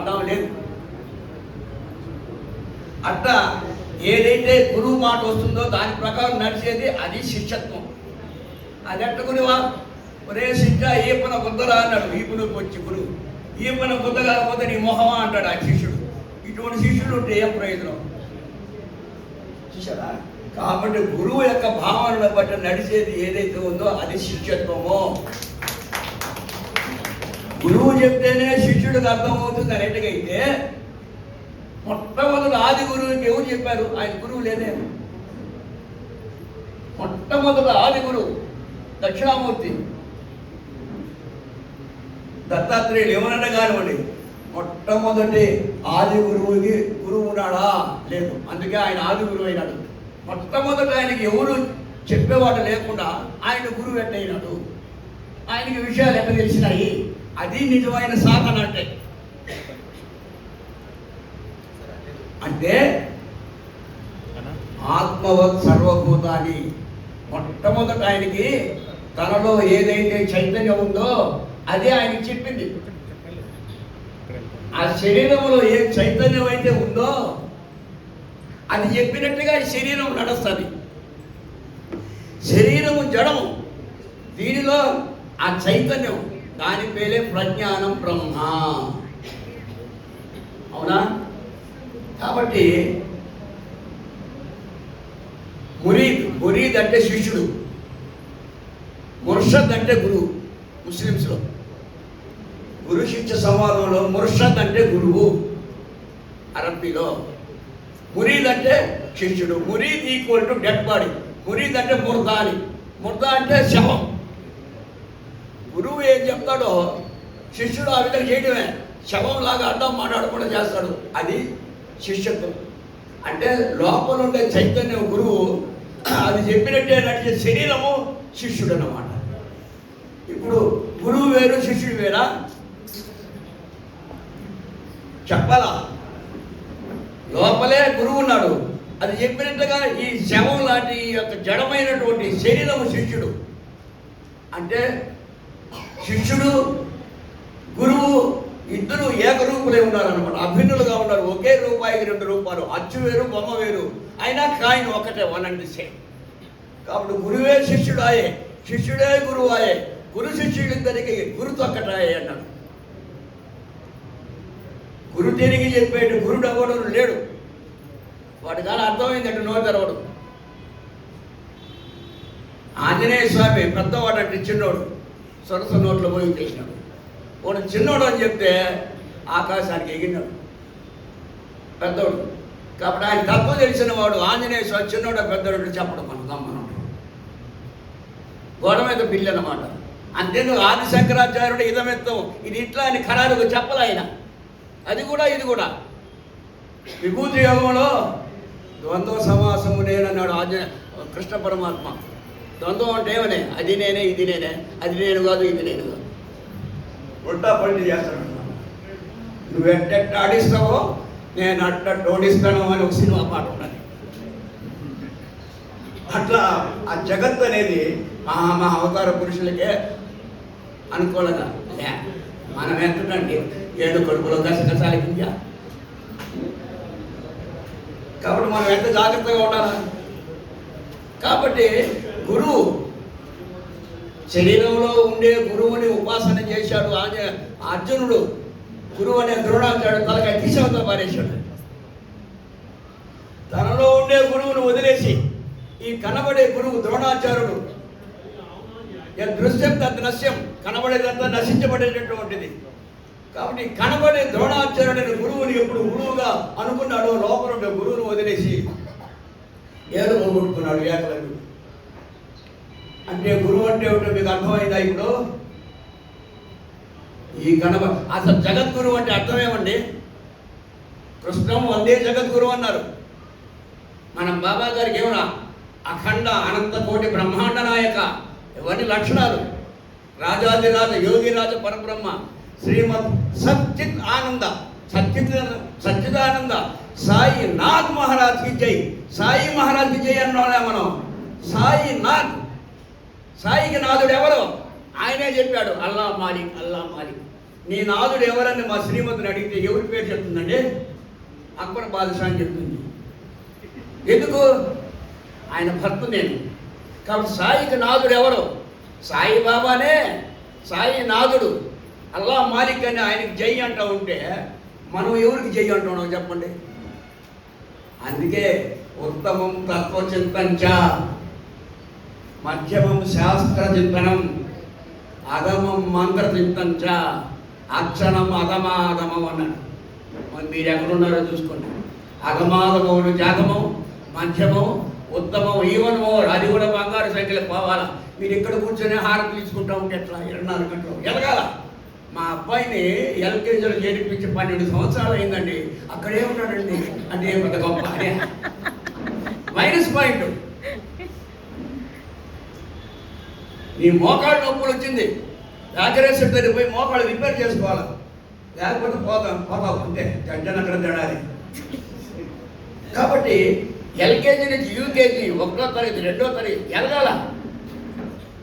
అర్థం లేదు. అట్లా ఏదైతే గురువు మాట వస్తుందో దాని ప్రకారం నడిచేది అది శిష్యత్వం. అది ఎట్టుకునివా ఒరే శిష్య ఈపన గుద్దరా అన్నాడు. ఈపునికి వచ్చి గురువు ఈపన గుద్ద కాకపోతే నీ మొహమా అంటాడు ఆ శిష్యుడు. ఇటువంటి శిష్యుడు ఉంటే ఏం ప్రయోజనం చూసారా? కాబట్టి గురువు యొక్క భావనను బట్టి నడిచేది ఏదైతే ఉందో అది శిష్యత్వము. గురువు చెప్తేనే శిష్యుడికి అర్థమవుతుంది అనేట్టుగైతే మొట్టమొదటి ఆది గురువుకి ఎవరు చెప్పారు? ఆయన గురువు లేదే. మొట్టమొదటి ఆది గురువు దక్షిణామూర్తి దత్తాత్రేయుడు ఏమన్నా కానివ్వండి, మొట్టమొదటి ఆది గురువుకి గురువు ఉన్నాడా? లేదు. అందుకే ఆయన ఆది గురువు అయినాడు. మొట్టమొదటి ఆయనకి ఎవరు చెప్పేవాడు లేకుండా ఆయన గురువు ఎట్టయినాడు. ఆయనకి విషయాలు ఎట్లా తెలిసినాయి? అది నిజమైన సాధన అంటే. అంటే ఆత్మవత్ సర్వభూతాన్ని మొట్టమొదట ఆయనకి తనలో ఏదైతే చైతన్యం ఉందో అదే ఆయనకి చెప్పింది. ఆ శరీరంలో ఏ చైతన్యం అయితే ఉందో అది చెప్పినట్టుగా ఈ శరీరం నడుస్తుంది. శరీరము జడము, దీనిలో ఆ చైతన్యం, దాని పేరే ప్రజ్ఞానం బ్రహ్మ. అవునా? కాబట్టి మురీద్ అంటే శిష్యుడు, ముర్షద్ అంటే గురువు. ముస్లిమ్స్లో గురు శిష్య సంవాదంలో ముర్షద్ అంటే గురువు అరబ్బీలో, మురీద్ అంటే శిష్యుడు. Murid equal to dead body. Murid అంటే ముర్దాని, ముర్దా అంటే శవం. గురువు ఏం చెప్తాడో శిష్యుడు ఆ విధంగా చేయడమే. శవంలాగా అడ్డం మాట్లాడకుండా చేస్తాడు. అది శిష్యత్వం. అంటే లోపల ఉండే చైతన్యం గురువు, అది చెప్పినట్టే నడిచే శరీరము శిష్యుడు అన్నమాట. ఇప్పుడు గురువు వేరు శిష్యుడు వేరా? చెప్పాలా? లోపలే గురువు ఉన్నాడు, అది చెప్పినట్టుగా ఈ శవం లాంటి యొక్క జడమైనటువంటి శరీరము శిష్యుడు. అంటే శిష్యుడు గురువు ఇద్దరు ఏకరూపులే ఉన్నారన్నమాట. అభిన్నులుగా ఉన్నారు. ఒకే రూపాయికి రెండు రూపాలు, అచ్చు వేరు బొమ్మ వేరు, అయినా కాయిన్ ఒకటే, వన్ అండ్ సేమ్. కాబట్టి గురువే శిష్యుడు ఆయే, శిష్యుడే గురువు ఆయే. గురు శిష్యుడిద్దరికి గురు తొక్కటాయే అన్నాడు. గురు తిరిగి చెప్పేటు గురుడు అవ్వడం లేడు. వాడి కానీ అర్థమైందంటే నోరు తెరవడు. ఆంజనేయ స్వామి పెద్దవాడు అంటే చిన్నోడు, సొరస నోట్లో పోయి చేసినాడు. వాడు చిన్నోడు అని చెప్తే ఆకాశానికి ఎగిరినాడు పెద్దోడు. కాబట్టి ఆయన తక్కువ తెలిసిన వాడు ఆంజనేయ స్వామి చిన్నోడు పెద్దోడు చెప్పడం మనం గమ్మనం. గోడ మీద పిల్లి అన్నమాట. అంతేందుకు ఆది శంకరాచార్యుడు ఇదమెత్తం ఇది ఇట్లా అని ఖరారుగా చెప్పలే ఆయన. అది కూడా ఇది కూడా విభూతి యోగంలో ద్వంద్వ సమాసము నేనన్నాడు కృష్ణ పరమాత్మ. ద్వంద్వం అంటే ఏమనే? అది నేనే ఇది నేనే, అది నేను కాదు ఇది నేను కాదు. ఉల్టా పల్టీ చేస్తాడు. నువ్వు ఎట్ట ఆడిస్తావో నేను అట్ట ఓడిస్తాను అని ఒక సినిమా పాట ఉన్నది. అట్లా ఆ జగత్ అనేది మహా అవతార పురుషులకే అనుకూలంగా లే. మనం ఎంతంటే ఏడు కడుపులో గసగసాలకి. కాబట్టి మనం ఎంత జాగ్రత్తగా ఉండాలి. కాబట్టి గురువు శరీరంలో ఉండే గురువుని ఉపాసన చేశాడు అర్జునుడు. గురువు అనే ద్రోణాచార్యుడు తలకాయ తీసేవతల పారేశాడు. తనలో ఉండే గురువును వదిలేసి ఈ కనబడే గురువు ద్రోణాచార్యుడు దృశ్యం తద్ నశ్యం, కనబడేదంతా నశించబడేటటువంటిది. కాబట్టి కనబడే ద్రోణాచార్యుడైన గురువుని ఎప్పుడు గురువుగా అనుకున్నాడో లోపల ఉండే గురువును వదిలేసి ఏడు పోగొట్టుకున్నాడు ఏకలవ్యుడు. అంటే గురువు అంటే ఏమిటో మీకు అర్థమైందా? ఇప్పుడు ఈ అసలు జగద్గురు అంటే అర్థమేమండి? కృష్ణం వందే జగద్గురు అన్నారు. మనం బాబా గారికి ఏమన్నా అఖండ అనంత కోటి బ్రహ్మాండ నాయక, ఇవన్నీ లక్షణాలు. రాజాదిరాజ యోగిరాజ పరబ్రహ్మ శ్రీమద్ సచ్చిత్ ఆనంద సచ్చిదానంద సాయి నాథ్ మహారాజ్కి జై. సాయి మహారాజ్కి జై అన్నా మనం. సాయి నాథ్, సాయికి నాథుడు ఎవరు? ఆయనే చెప్పాడు అల్లా మాలిక్ అల్లా మాలిక్. నీ నాదుడు ఎవరని మా శ్రీమతిని అడిగితే ఎవరి పేరు చెప్తుందండి? అక్బర్ బాదుషా అని చెప్తుంది. ఎందుకు? ఆయన భర్త నేను. కాబట్టి సాయికి నాదుడు ఎవరు? సాయి బాబానే. సాయి నాదుడు, అల్లా మాలిక్ అని ఆయనకి జై అంటూ ఉంటే మనం ఎవరికి జై అంటున్నాం చెప్పండి? అందుకే ఉత్తమం తత్వచింతంచ, మధ్యమం శాస్త్ర చింతనం, అగమం మంత్ర చింతంచ, అక్షణం అగమాగమం అన్నాడు. మరి మీరు ఎక్కడున్నారో చూసుకోండి. అగమాగమం జాగమం, మధ్యమం, ఉత్తమం, ఈవన్ మోర్, అది కూడా బంగారు సంఖ్యలో పోవాలా. మీరు ఇక్కడ కూర్చొని హారతి తీసుకుంటా ఉంటే ఎట్లా? 24 గంటలు ఎదగాల. మా అబ్బాయిని ఎల్కేజీలో చేర్పించి 12 సంవత్సరాలు అయిందండి. అక్కడే ఉన్నాడండి అంటే పెద్ద గొప్ప మైనస్ పాయింట్. నీ మోకాళ్ళు నొప్పులు వచ్చింది, వ్యాకరేశ్వరి దగ్గర పోయి మోకాళ్ళు రిపేర్ చేసుకోవాలి, లేకపోతే పోతావు అంతే. జడ్జన్ అక్కడ తేడాలి. కాబట్టి ఎల్కేజీ నుంచి యూకేజీ, 1వ తరగతి 2వ తరగతి ఎదగాల.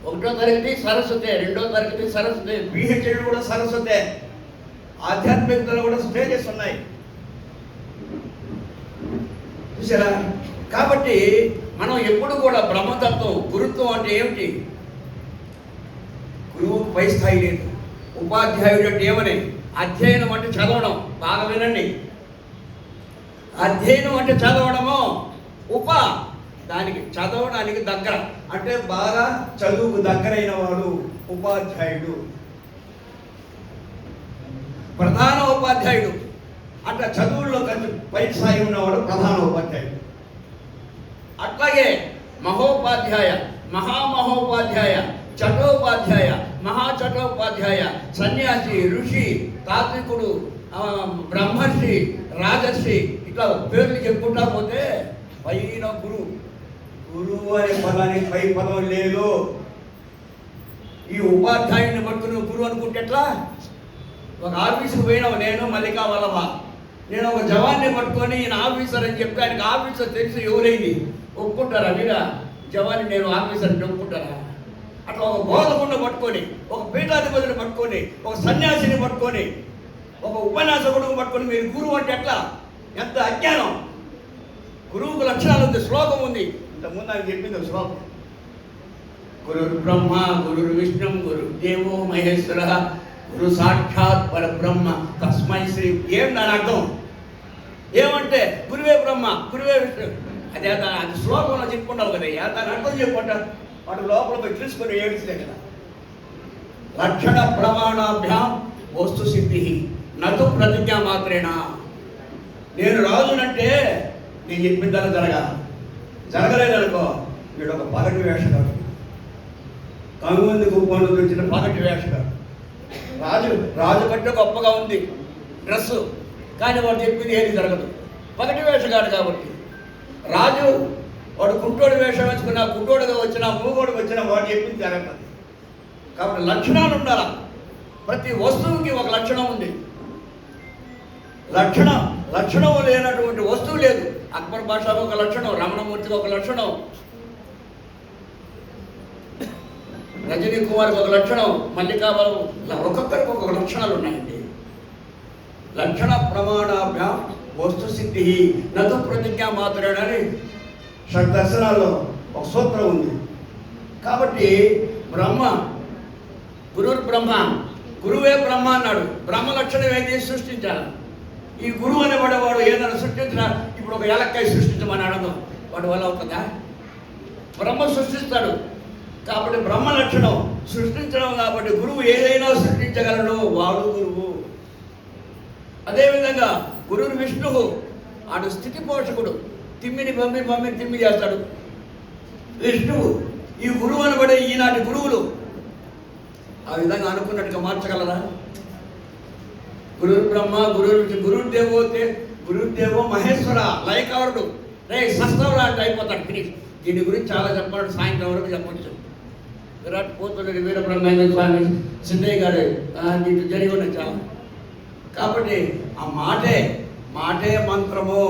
1వ తరగతి సరస్వతే, 2వ తరగతి సరస్వతే, పిహెచ్డీ కూడా సరస్వతే. ఆధ్యాత్మికతలో కూడా స్టేజెస్ ఉన్నాయి చూసారా? కాబట్టి మనం ఎప్పుడు కూడా బ్రహ్మతత్వం, గురుత్వం అంటే ఏమిటి? గురువుకు పై స్థాయి లేదు. ఉపాధ్యాయుడు అంటే ఏమని? అధ్యయనం అంటే చదవడం. బాగా వినండి, అధ్యయనం అంటే చదవడము, దానికి చదవడానికి దగ్గర అంటే బాగా చదువుకు దగ్గరైన వాడు ఉపాధ్యాయుడు. ప్రధాన ఉపాధ్యాయుడు అంటే చదువుల్లో కొంచెం పై స్థాయి ఉన్నవాడు ప్రధాన ఉపాధ్యాయుడు. అట్లాగే మహోపాధ్యాయ, మహామహోపాధ్యాయ, చటోపాధ్యాయ, మహాచటోపాధ్యాయ, సన్యాసి, ఋషి, తాత్వికుడు, బ్రహ్మర్షి, రాజర్షి, ఇట్లా పేర్లు చెప్పుకుంటా పోతే పైన గురువు అనే పదానికి పై పదం లేదు. ఈ ఉపాధ్యాయుడిని పట్టుకుని గురువు అనుకుంటే ఎట్లా? ఒక ఆఫీసుకు పోయినావు, నేను మల్లికా వల్లభ, నేను ఒక జవాన్ని పట్టుకొని ఈయన ఆఫీసర్ అని చెప్తే ఆయనకి ఆఫీసర్ తెలిసి ఎవరైంది ఒప్పుకుంటారా? మీరా జవాన్ని నేను ఆఫీసర్ అని ఒప్పుకుంటారా? అట్లా ఒక బోధకుడిని పట్టుకొని, ఒక పీఠాధిపతిని పట్టుకొని, ఒక సన్యాసిని పట్టుకొని, ఒక ఉపన్యాసకుడిని పట్టుకొని మీరు గురువు అంటే ఎట్లా? ఎంత అజ్ఞానం! గురువుకు లక్షణాలు ఉంది, శ్లోకం ఉంది. ఇంతకుముందు ఆయన చెప్పింది శ్లోకం. గురుర్ బ్రహ్మ గురుర్ విష్ణు గురుదేవో మహేశ్వర గురు సాక్షాత్ పరబ్రహ్మ తస్మై శ్రీ. ఏం దాని అర్థం? ఏమంటే గురువే బ్రహ్మ, గురువే విష్ణు. అదే అది శ్లోకంలో చెప్పుకుంటావు కదా, దాని అర్థం చెప్పుకుంటారు. వాటి లోపల పోయి తెలుసుకొని ఏడిస్తే కదా. లక్షణ ప్రమాణాభ్యాం వస్తు సిద్ధి నటు ప్రతిజ్ఞా మాత్రేనా. నేను రాజునంటే నేను చెప్పిందని జరగలేదనుకో, వీడు ఒక పగటి వేషగాడు, కనుమంది గుప్పను తెచ్చిన పగటి వేషగాడు. రాజు కంటే గొప్పగా ఉంది డ్రెస్సు, కానీ వాడు చెప్పింది ఏది జరగదు. పగటి వేషగాడు కాబట్టి రాజు వాడు కుంటోడు వేషం వేసుకున్నా, కుంటోడుగా వచ్చినా, మూగోడుగా వచ్చినా వాడు చెప్పింది జరగదు. కాబట్టి లక్షణాలు ఉండాలి. ప్రతి వస్తువుకి ఒక లక్షణం ఉంది. లక్షణం లేనటువంటి వస్తువు లేదు. అక్బర్ బాషాకు ఒక లక్షణం, రమణమూర్తికి ఒక లక్షణం, రజనీ కుమార్కి ఒక లక్షణం, మల్లికాబాబు, ఒక్కొక్కరికి ఒక్కొక్క లక్షణాలు ఉన్నాయండి. లక్షణ ప్రమాణాభ్యాం వస్తు సిద్ధి నదు ప్రతిజ్ఞా మాత్రమేనని షడ్దర్శనాల్లో ఒక సూత్రం ఉంది. కాబట్టి బ్రహ్మ, గురుర్ బ్రహ్మ, గురువే బ్రహ్మ అన్నాడు. బ్రహ్మ లక్షణం ఏంటి? సృష్టించాలి. ఈ గురువు అనేవాడు ఏదైనా సృష్టించినా, ఇప్పుడు ఒక ఎలక్కాయ సృష్టించమని అడగం, వాడి వల్ల అవుతుందా? బ్రహ్మ సృష్టిస్తాడు. కాబట్టి బ్రహ్మ లక్షణం సృష్టించడం. కాబట్టి గురువు ఏదైనా సృష్టించగలడు, వాడు గురువు. అదేవిధంగా గురువు విష్ణువు, ఆడు స్థితి పోషకుడు, తిమ్మిని తిమ్మి చేస్తాడు విష్ణువు. ఈ గురువు అనబడే ఈనాటి గురువులు ఆ విధంగా అనుకున్నట్టుగా మార్చగలరా? గురు బ్రహ్మ గురుదేవో మహేశ్వర, లయకారుడు, సస్తవరా అంటే అయిపోతాడు, ఫినిష్. దీని గురించి చాలా చెప్పాలంటే సాయంత్రం వరకు చెప్పచ్చు. విరాట్ పోతులూరి వీరబ్రహ్మేంద్ర స్వామి, సిద్ధయ్య గారు దీంట్లో జరిగి ఉన్నాయి చాలా. కాబట్టి ఆ మాటే మంత్రము.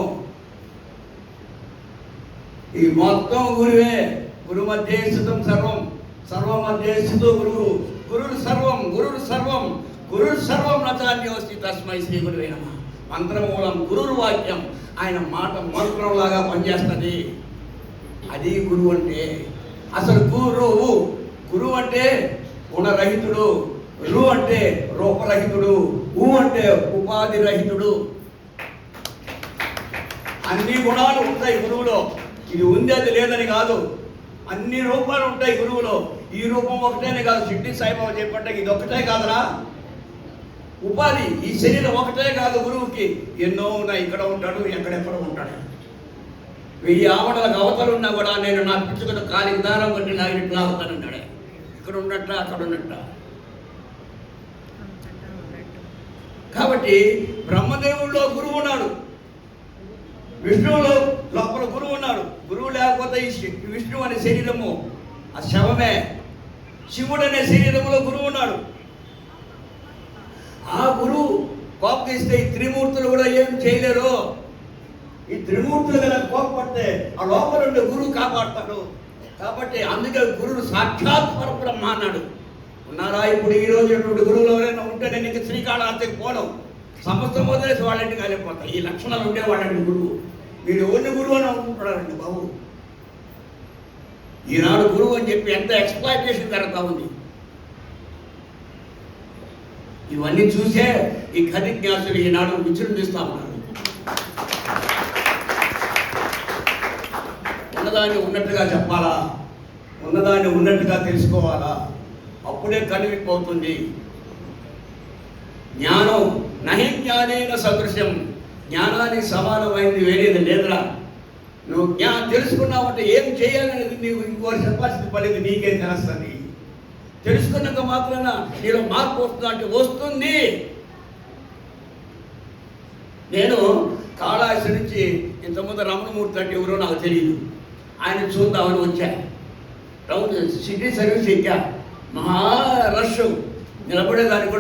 ఈ మొత్తం గురువే. గురు మధ్య స్థితం సర్వం, సర్వ మధ్య స్థితో గురువు. గురుడు సర్వం, గురు సర్వం నచాన్యోస్తి తస్మై శ్రీ గురువే నమః. మంత్రమూలం గురువు వాక్యం, ఆయన మాట మంత్రంలాగా పనిచేస్తుంది. అది గురువు అంటే. అసలు గురువు అంటే గుణరహితుడు, రు అంటే రూపరహితుడు, ఊ అంటే ఉపాధి రహితుడు. అన్ని గుణాలు ఉంటాయి గురువులో. ఇది ఉంది అది లేదని కాదు, అన్ని రూపాలు ఉంటాయి గురువులో. ఈ రూపం ఒకటేనే కాదు, షిర్డీ సాయిబాబా చెప్పంటే ఇది ఒకటే కాదురా ఉపాధి. ఈ శరీరం ఒకటే కాదు గురువుకి, ఎన్నో ఉన్నాయి. ఇక్కడ ఉంటాడు, ఎక్కడెక్కడ ఉంటాడు. 1000 ఆవడలకు అవతలు ఉన్నా కూడా నేను నా పిచ్చుకను కాలికి దారం కట్టి నా ఇట్లా అవుతానన్నాడే. ఇక్కడ ఉన్నట్ట అక్కడ ఉన్నట్ట. కాబట్టి బ్రహ్మదేవుల్లో గురువు ఉన్నాడు, విష్ణువులో లోపల గురువు ఉన్నాడు. గురువు లేకపోతే ఈ విష్ణువు అనే శరీరము ఆ శవమే. శివుడు అనే శరీరంలో గురువు ఉన్నాడు. ఆ గురువు కోపగిస్తే ఈ త్రిమూర్తులు కూడా ఏం చేయలేరు. ఈ త్రిమూర్తులు కనుక కోపపడితే ఆ లోపల ఉండే గురువు కాపాడతాడు. కాబట్టి అందుకే గురువు సాక్షాత్ పరబ్రహ్మ అన్నాడు. ఉన్నారా ఇప్పుడు ఈ రోజు గురువులు ఎవరైనా ఉంటే నేను ఇంక శ్రీకాళహస్తికి పోను, సమస్తం వదిలేసి వాళ్ళంటికి వెళ్ళిపోతాయి. ఈ లక్షణాలు ఉండేవాళ్ళండి గురువు. మీరు ఎవరిని గురువు అని అనుకుంటున్నారండి బాబు. ఈనాడు గురువు అని చెప్పి ఎంత ఎక్స్‌ప్లాయిటేషన్ జరుగుతూ ఉంది. ఇవన్నీ చూసే ఈ కథిజ్ఞాసులు ఈనాడు విజృంభిస్తూ ఉన్నారు. ఉన్నదాన్ని ఉన్నట్టుగా చెప్పాలా, ఉన్నదాన్ని ఉన్నట్టుగా తెలుసుకోవాలా, అప్పుడే కనువిప్పవుతుంది. జ్ఞానం నహి జ్ఞానేన సదృశ్యం, జ్ఞానానికి సమానమైంది వేరేది లేదురా. నువ్వు తెలుసుకున్నావంటే ఏం చేయాలనేది నీవు ఇంకోటి చెప్పాల్సిన పనిది నీకే తెలుస్తుంది. తెలుసుకున్నాక మాత్రాన నీలో మార్పు వస్తుందా అంటే వస్తుంది. నేను కాళహస్తి నుంచి ఇంతకుముందు రమణమూర్తి అంటే ఎవరో నాకు తెలియదు, ఆయన చూద్దామని వచ్చా. టౌన్ సిటీ సర్వీస్ ఎక్కా, మహా రష్, నిలబడేదానికి కూడా